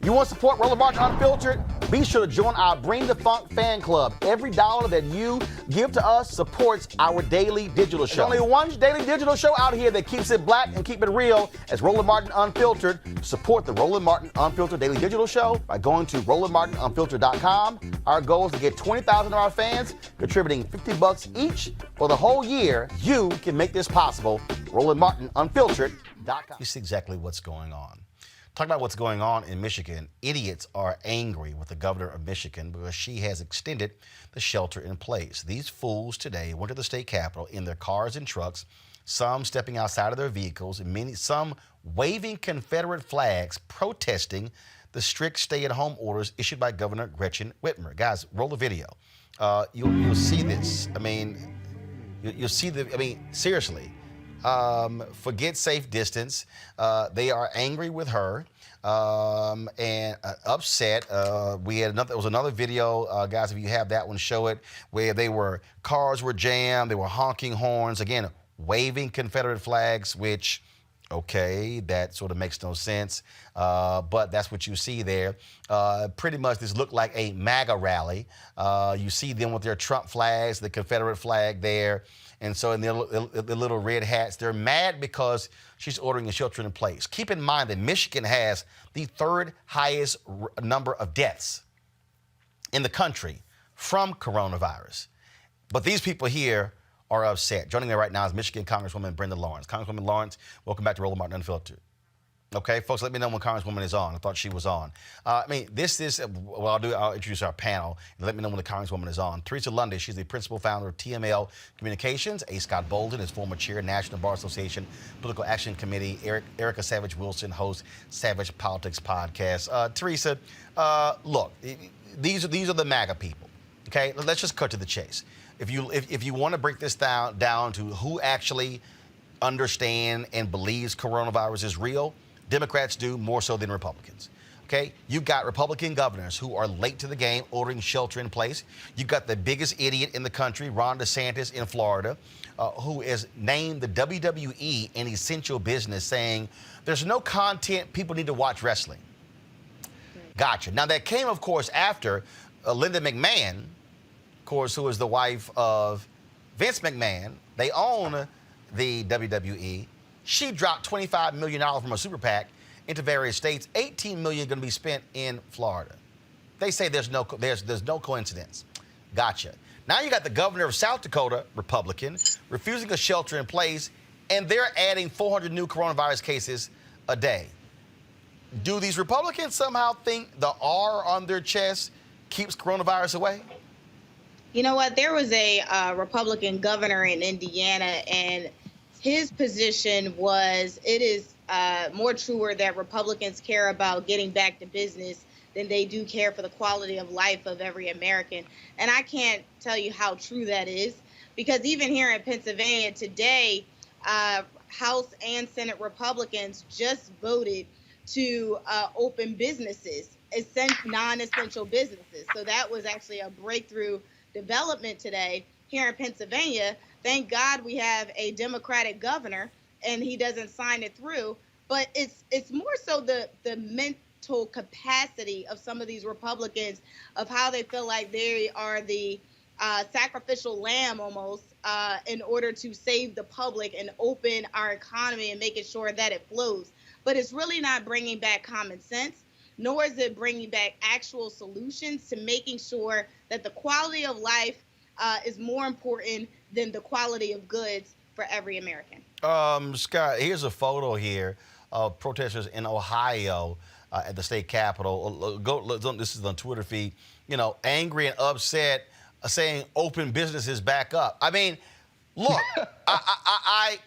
You want to support Roland Martin Unfiltered? Be sure to join our Bring the Funk fan club. Every dollar that you give to us supports our daily digital show. There's only one daily digital show out here that keeps it black and keep it real as Roland Martin Unfiltered. Support the Roland Martin Unfiltered daily digital show by going to RolandMartinUnfiltered.com. Our goal is to get 20,000 of our fans contributing $50 each for the whole year. You can make this possible. RolandMartinUnfiltered.com. You see exactly what's going on. Talk about what's going on in Michigan. Idiots are angry with the governor of Michigan because she has extended the shelter in place. These fools today went to the state capitol in their cars and trucks, some stepping outside of their vehicles, and some waving Confederate flags, protesting the strict stay-at-home orders issued by Governor Gretchen Whitmer. Guys, roll the video. You'll see this. I mean, you'll see seriously. Forget safe distance. They are angry with her and upset. There was another video, guys, if you have that one, show it, where cars were jammed, they were honking horns, again, waving Confederate flags, which, okay, that sort of makes no sense, but that's what you see there. Pretty much this looked like a MAGA rally. You see them with their Trump flags, the Confederate flag there. And so in their little red hats, they're mad because she's ordering a shelter in place. Keep in mind that Michigan has the third highest number of deaths in the country from coronavirus. But these people here are upset. Joining me right now is Michigan Congresswoman Brenda Lawrence. Congresswoman Lawrence, welcome back to Roland Martin Unfiltered. Okay, folks, let me know when Congresswoman is on. I thought she was on. I'll introduce our panel and let me know when the Congresswoman is on. Teresa Lundy, she's the principal founder of TML Communications. A. Scott Bolden is former chair, National Bar Association Political Action Committee. Erica Savage Wilson hosts Savage Politics Podcast. Teresa, look, these are the MAGA people. Okay, let's just cut to the chase. If you want to break this down to who actually understand and believes coronavirus is real, Democrats do more so than Republicans. Okay, you've got Republican governors who are late to the game ordering shelter in place. You've got the biggest idiot in the country, Ron DeSantis in Florida, who has named the WWE an essential business, saying there's no content, people need to watch wrestling. Gotcha. Now that came, of course, after Linda McMahon, of course, who is the wife of Vince McMahon. They own the WWE. She dropped $25 million from a super PAC into various states. $18 million going to be spent in Florida. They say there's no coincidence. Gotcha. Now you got the governor of South Dakota, Republican, refusing a shelter in place, and they're adding 400 new coronavirus cases a day. Do these Republicans somehow think the R on their chest keeps coronavirus away? You know what? There was a Republican governor in Indiana, and his position was it is more truer that Republicans care about getting back to business than they do care for the quality of life of every American. And I can't tell you how true that is, because even here in Pennsylvania today, House and Senate Republicans just voted to open businesses, non-essential businesses. So that was actually a breakthrough development today here in Pennsylvania. Thank God we have a Democratic governor and he doesn't sign it through. But it's more so the mental capacity of some of these Republicans, of how they feel like they are the sacrificial lamb almost in order to save the public and open our economy and making sure that it flows. But it's really not bringing back common sense, nor is it bringing back actual solutions to making sure that the quality of life is more important than the quality of goods for every American. Scott, here's a photo here of protesters in Ohio at the state capitol. This is on Twitter feed. You know, angry and upset, saying open businesses back up. I mean, look, I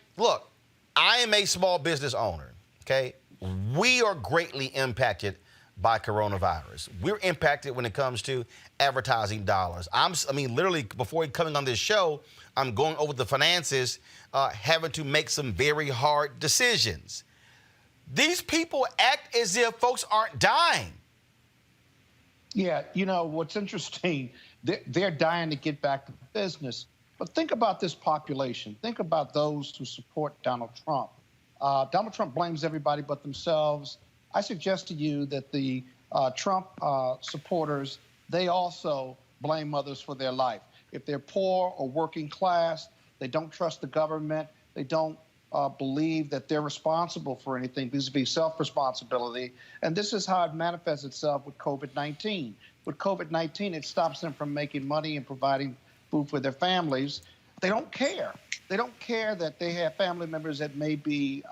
am a small business owner. Okay, we are greatly impacted by coronavirus. We're impacted when it comes to advertising dollars. Literally, before coming on this show, I'm going over the finances, having to make some very hard decisions. These people act as if folks aren't dying. Yeah, you know, what's interesting, they're dying to get back to business. But think about this population. Think about those who support Donald Trump. Donald Trump blames everybody but themselves. I suggest to you that the Trump supporters, they also blame others for their life. If they're poor or working class, they don't trust the government. They don't believe that they're responsible for anything vis-a-vis self-responsibility. And this is how it manifests itself with COVID-19. With COVID-19, it stops them from making money and providing food for their families. They don't care. They don't care that they have family members that maybe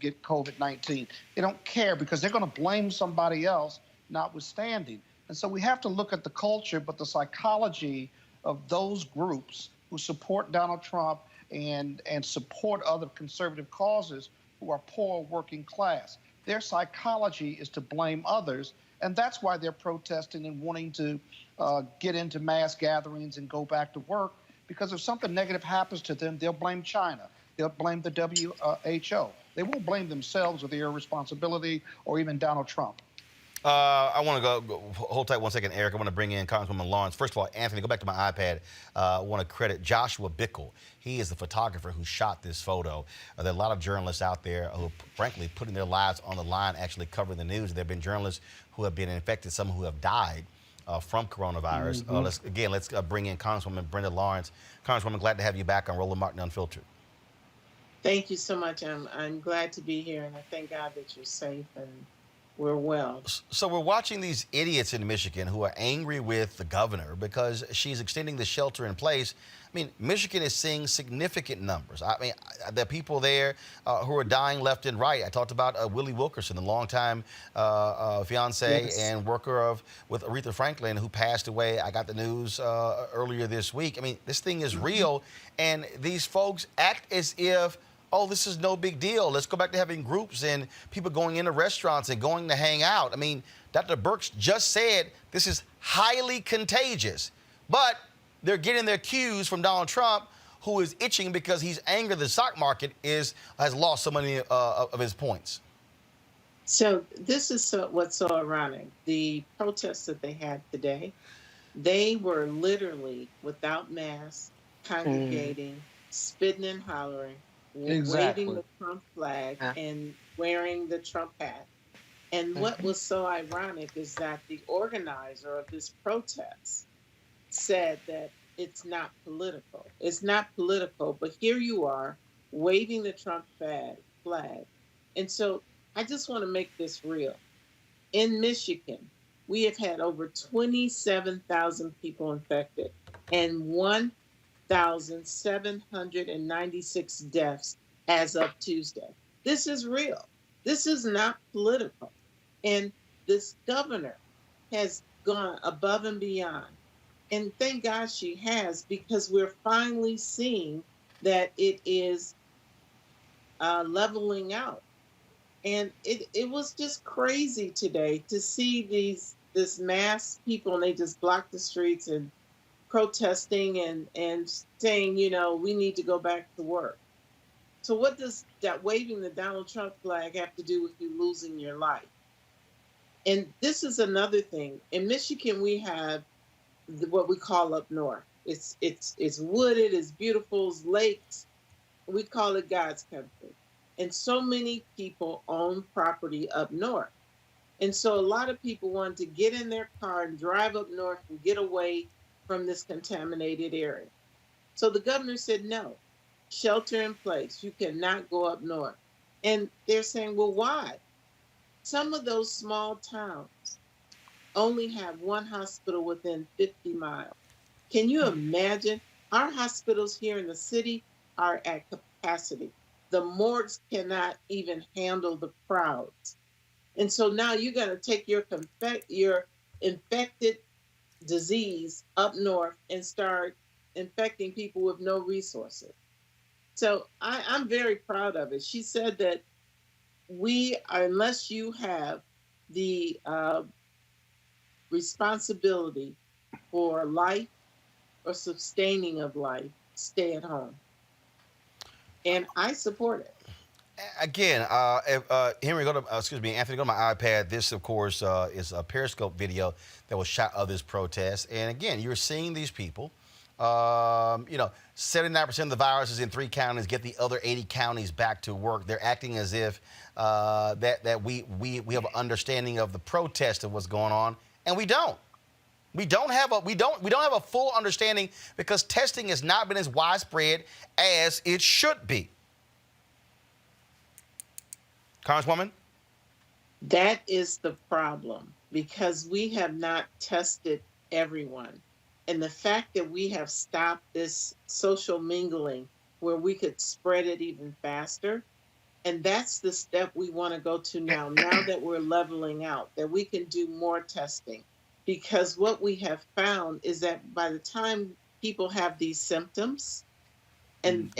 get COVID-19. They don't care because they're going to blame somebody else, notwithstanding. And so we have to look at the culture, but the psychology of those groups who support Donald Trump and support other conservative causes who are poor working class. Their psychology is to blame others, and that's why they're protesting and wanting to get into mass gatherings and go back to work, because if something negative happens to them, they'll blame China. They'll blame the WHO. They won't blame themselves or their irresponsibility or even Donald Trump. I want to go, hold tight one second, Eric. I want to bring in Congresswoman Lawrence. First of all, Anthony, go back to my iPad. I want to credit Joshua Bickle. He is the photographer who shot this photo. There are a lot of journalists out there who, frankly, putting their lives on the line, actually covering the news. There have been journalists who have been infected, some who have died from coronavirus. Let's bring in Congresswoman Brenda Lawrence. Congresswoman, glad to have you back on Roland Martin Unfiltered. Thank you so much. I'm glad to be here, and I thank God that you're safe and we're well. So we're watching these idiots in Michigan who are angry with the governor because she's extending the shelter in place. I mean, Michigan is seeing significant numbers. I mean, there are people there who are dying left and right. I talked about Willie Wilkerson, the longtime fiance and worker with Aretha Franklin, who passed away. I got the news earlier this week. I mean, this thing is real, and these folks act as if, oh, this is no big deal. Let's go back to having groups and people going into restaurants and going to hang out. I mean, Dr. Birx just said this is highly contagious, but they're getting their cues from Donald Trump, who is itching because he's angry the stock market has lost so many of his points. So this is what's so ironic. The protests that they had today, they were literally without masks, congregating, spitting and hollering, waving the Trump flag and wearing the Trump hat. And what was so ironic is that the organizer of this protest said that it's not political. It's not political, but here you are waving the Trump flag. And so I just want to make this real. In Michigan, we have had over 27,000 people infected and 1,796 deaths as of Tuesday. This is real. This is not political. And this governor has gone above and beyond. And thank God she has, because we're finally seeing that it is leveling out. And it was just crazy today to see this mass people, and they just blocked the streets and protesting and saying, you know, we need to go back to work. So what does that waving the Donald Trump flag have to do with you losing your life? And this is another thing. In Michigan, we have what we call up north. It's wooded, it's beautiful, it's lakes. We call it God's country. And so many people own property up north. And so a lot of people wanted to get in their car and drive up north and get away from this contaminated area. So the governor said, no, shelter in place. You cannot go up north. And they're saying, well, why? Some of those small towns only have one hospital within 50 miles. Can you imagine? Our hospitals here in the city are at capacity. The morgues cannot even handle the crowds. And so now you're going to take your infected disease up north and start infecting people with no resources. So I'm very proud of it. She said that unless you have the responsibility for life or sustaining of life, stay at home. And I support it. Again, Henry, Anthony, go to my iPad. This, of course, is a Periscope video that was shot of this protest. And again, you're seeing these people 79% of the viruses in 3 counties, get the other 80 counties back to work. They're acting as if that we have an understanding of the protest of what's going on, and we don't. We don't have a full understanding because testing has not been as widespread as it should be. Congresswoman? That is the problem because we have not tested everyone. And the fact that we have stopped this social mingling where we could spread it even faster. And that's the step we want to go to now that we're leveling out, that we can do more testing. Because what we have found is that by the time people have these symptoms, and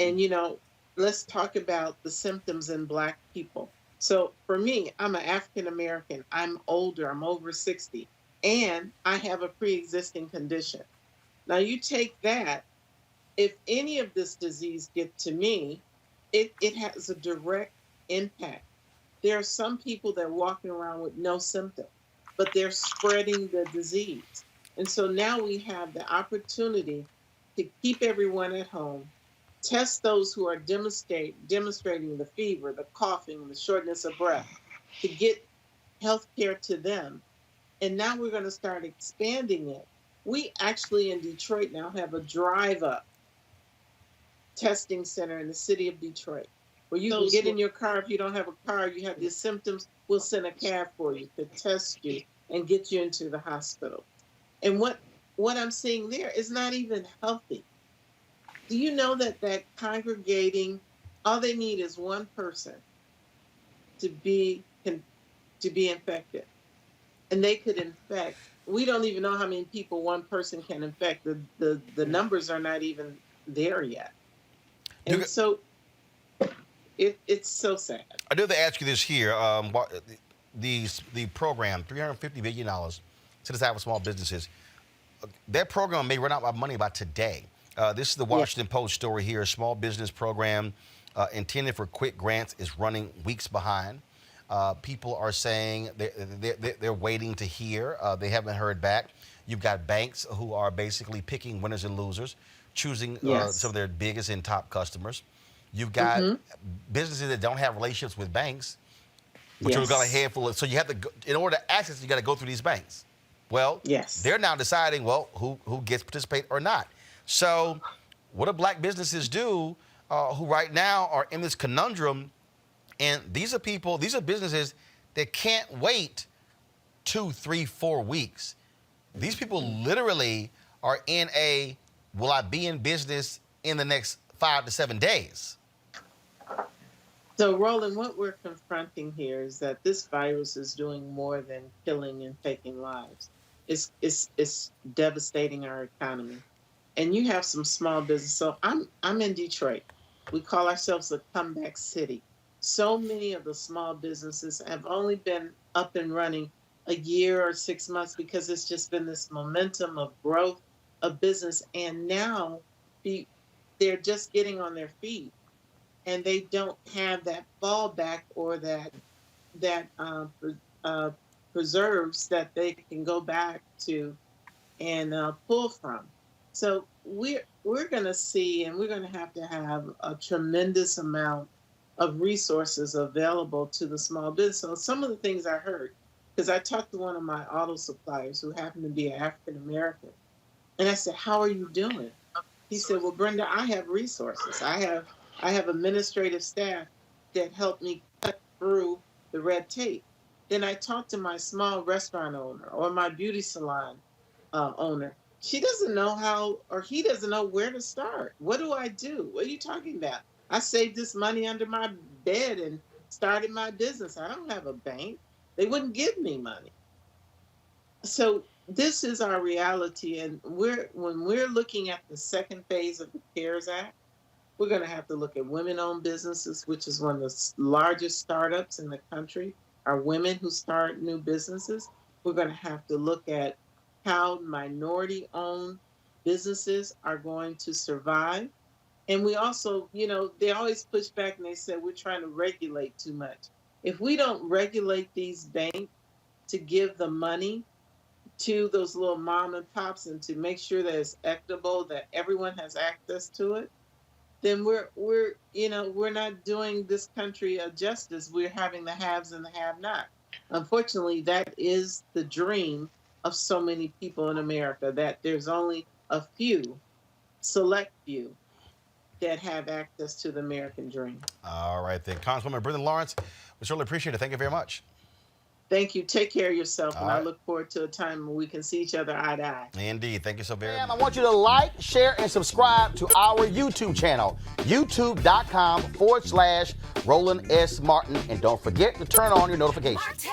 let's talk about the symptoms in Black people. So for me, I'm an African American. I'm older. I'm over 60. And I have a pre-existing condition. Now you take that. If any of this disease gets to me, it has a direct impact. There are some people that are walking around with no symptoms, but they're spreading the disease. And so now we have the opportunity to keep everyone at home, test those who are demonstrating the fever, the coughing, the shortness of breath, to get health care to them. And now we're going to start expanding it. We actually in Detroit now have a drive-up testing center in the city of Detroit, where you can get in your car. If you don't have a car, you have these symptoms, we'll send a cab for you to test you and get you into the hospital. And what I'm seeing there is not even healthy. Do you know that congregating, all they need is one person to be infected, and they could infect. We don't even know how many people one person can infect. The numbers are not even there yet, and so it's so sad. I do have to ask you this here: the program, $350 billion to the side of small businesses. That program may run out of money by today. This is the Washington Post story here. A small business program intended for quick grants is running weeks behind. People are saying they're waiting to hear. They haven't heard back. You've got banks who are basically picking winners and losers, choosing some of their biggest and top customers. You've got businesses that don't have relationships with banks, which have got a handful of. So you have to, in order to access, you got to go through these banks. Well, they're now deciding, who gets to participate or not. So what do Black businesses do who right now are in this conundrum? And these are businesses that can't wait 2, 3, 4 weeks. These people literally are in will I be in business in the next 5 to 7 days? So, Roland, what we're confronting here is that this virus is doing more than killing and taking lives. It's devastating our economy. And you have some small business. So I'm in Detroit. We call ourselves a comeback city. So many of the small businesses have only been up and running a year or 6 months because it's just been this momentum of growth of business. And now they're just getting on their feet, and they don't have that fallback or that preserves that they can go back to and pull from. So we're going to see, and we're going to have a tremendous amount of resources available to the small business. So some of the things I heard, because I talked to one of my auto suppliers who happened to be an African American, and I said, "How are you doing?" He said, "Well, Brenda, I have resources. I have administrative staff that help me cut through the red tape." Then I talked to my small restaurant owner or my beauty salon owner. She doesn't know how, or he doesn't know where to start. What do I do? What are you talking about? I saved this money under my bed and started my business. I don't have a bank. They wouldn't give me money. So this is our reality. And when we're looking at the second phase of the CARES Act, we're going to have to look at women-owned businesses, which is one of the largest startups in the country, are women who start new businesses. We're going to have to look at how minority-owned businesses are going to survive. And we also, they always push back and they say we're trying to regulate too much. If we don't regulate these banks to give the money to those little mom and pops and to make sure that it's equitable, that everyone has access to it, then we're not doing this country a justice. We're having the haves and the have-not. Unfortunately, that is the dream of so many people in America, that there's only a few, select few, that have access to the American dream. All right, then. Congresswoman Brenda Lawrence, we certainly appreciate it. Thank you very much. Thank you. Take care of yourself, All and right. I look forward to a time when we can see each other eye to eye. Indeed. Thank you so very And much. I want you to like, share, and subscribe to our YouTube channel, youtube.com/Roland S. Martin. And don't forget to turn on your notifications.